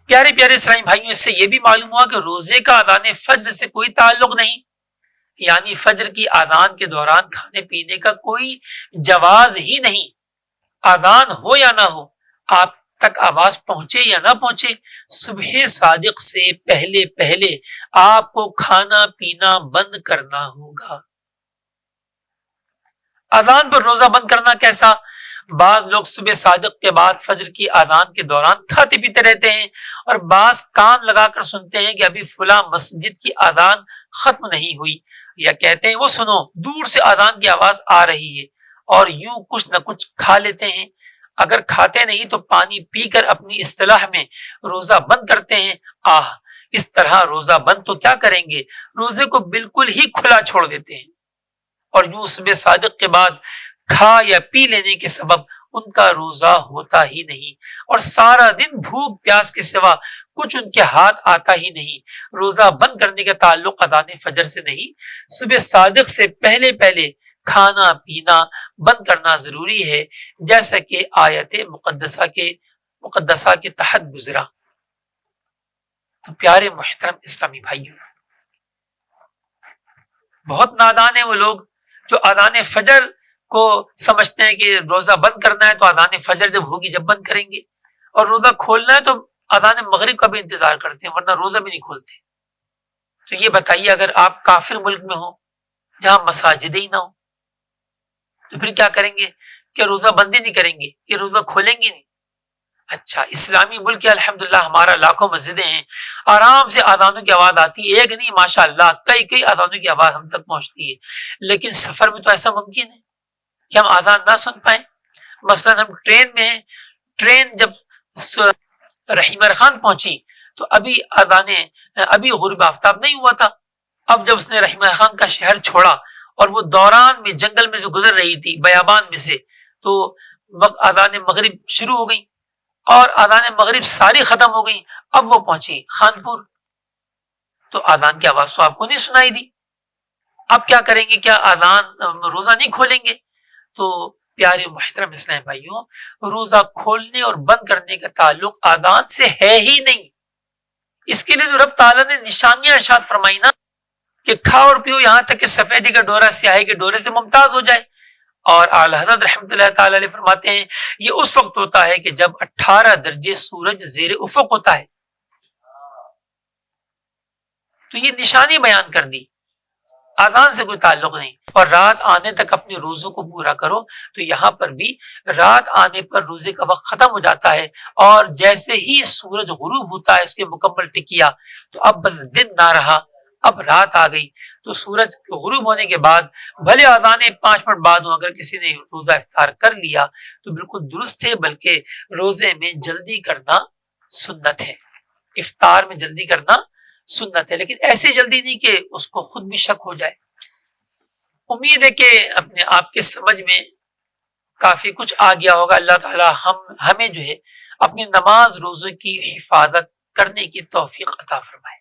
پیارے پیارے اسلامی بھائیوں، اس سے یہ بھی معلوم ہوا کہ روزے کا اذان فجر سے کوئی تعلق نہیں، یعنی فجر کی اذان کے دوران کھانے پینے کا کوئی جواز ہی نہیں۔ اذان ہو یا نہ ہو، آپ تک آواز پہنچے یا نہ پہنچے، صبح صادق سے پہلے پہلے آپ کو کھانا پینا بند کرنا ہوگا۔ اذان پر روزہ بند کرنا کیسا؟ بعض لوگ صبح صادق کے بعد فجر کی اذان کے دوران کھاتے پیتے رہتے ہیں، اور بعض کان لگا کر سنتے ہیں کہ ابھی فلاں مسجد کی اذان ختم نہیں ہوئی، یا کہتے ہیں وہ سنو دور سے اذان کی آواز آ رہی ہے، اور یوں کچھ نہ کچھ کھا لیتے ہیں۔ اگر کھاتے نہیں تو پانی پی کر اپنی اصطلاح میں روزہ بند کرتے ہیں۔ اس طرح روزہ بند تو کیا کریں گے، روزے کو بالکل ہی کھلا چھوڑ دیتے ہیں، اور یوں صبح صادق کے بعد کھا یا پی لینے کے سبب ان کا روزہ ہوتا ہی نہیں، اور سارا دن بھوک پیاس کے سوا کچھ ان کے ہاتھ آتا ہی نہیں۔ روزہ بند کرنے کا تعلق اذان فجر سے نہیں، صبح صادق سے پہلے پہلے کھانا پینا بند کرنا ضروری ہے، جیسا کہ آیت مقدسہ کے تحت گزرا۔ تو پیارے محترم اسلامی بھائیوں، بہت نادان ہیں وہ لوگ جو اذان فجر کو سمجھتے ہیں کہ روزہ بند کرنا ہے تو اذان فجر جب ہوگی جب بند کریں گے، اور روزہ کھولنا ہے تو اذان مغرب کا بھی انتظار کرتے ہیں، ورنہ روزہ بھی نہیں کھولتے۔ تو یہ بتائیے، اگر آپ کافر ملک میں ہوں جہاں مساجد ہی نہ ہو تو پھر کیا کریں گے؟ کیا روزہ بندی نہیں کریں گے؟ یہ روزہ کھولیں گے نہیں؟ اچھا، اسلامی ملک ہے الحمدللہ، ہمارا لاکھوں مسجدیں ہیں، آرام سے اذانوں کی آواز آتی ہے، ایک نہیں ماشاءاللہ کئی اذانوں کی آواز ہم تک پہنچتی ہے، لیکن سفر میں تو ایسا ممکن ہے کہ ہم اذان نہ سن پائیں۔ مثلا ہم ٹرین میں ہیں، ٹرین جب رحیمر خان پہنچی تو ابھی غروب آفتاب نہیں ہوا تھا۔ اب جب اس نے رحیمر خان کا شہر چھوڑا اور وہ دوران میں جنگل میں سے گزر رہی تھی، بیابان میں سے، تو وقت اذان مغرب شروع ہو گئی، اور اذان مغرب ساری ختم ہو گئی۔ اب وہ پہنچی خانپور، تو اذان کی آواز تو آپ کو نہیں سنائی دی۔ اب کیا کریں گے؟ کیا اذان روزہ نہیں کھولیں گے؟ تو پیارے محترم اسلام بھائیوں، روزہ کھولنے اور بند کرنے کا تعلق اذان سے ہے ہی نہیں۔ اس کے لیے تو رب تعالیٰ نے نشانیاں ارشاد فرمائی نا کہ کھاؤ اور پیو یہاں تک کہ سفیدی کا ڈورا سیاہی کے ڈورے سے ممتاز ہو جائے۔ اور اعلی حضرت رحمۃ اللہ تعالی علیہ فرماتے ہیں یہ اس وقت ہوتا ہے کہ جب 18 درجے سورج زیر افق ہوتا ہے۔ تو یہ نشانی بیان کر دی، اذان سے کوئی تعلق نہیں۔ اور رات آنے تک اپنے روزوں کو پورا کرو، تو یہاں پر بھی رات آنے پر روزے کا وقت ختم ہو جاتا ہے، اور جیسے ہی سورج غروب ہوتا ہے اس کے مکمل ٹکیا، تو اب بس دن نہ رہا، اب رات آ گئی۔ تو سورج غروب ہونے کے بعد بھلے اذان 5 منٹ بعد ہو، اگر کسی نے روزہ افطار کر لیا تو بالکل درست ہے، بلکہ روزے میں جلدی کرنا سنت ہے، افطار میں جلدی کرنا سنت ہے، لیکن ایسی جلدی نہیں کہ اس کو خود بھی شک ہو جائے۔ امید ہے کہ اپنے آپ کے سمجھ میں کافی کچھ آ گیا ہوگا۔ اللہ تعالی ہمیں جو ہے اپنی نماز روزوں کی حفاظت کرنے کی توفیق عطا فرمائے۔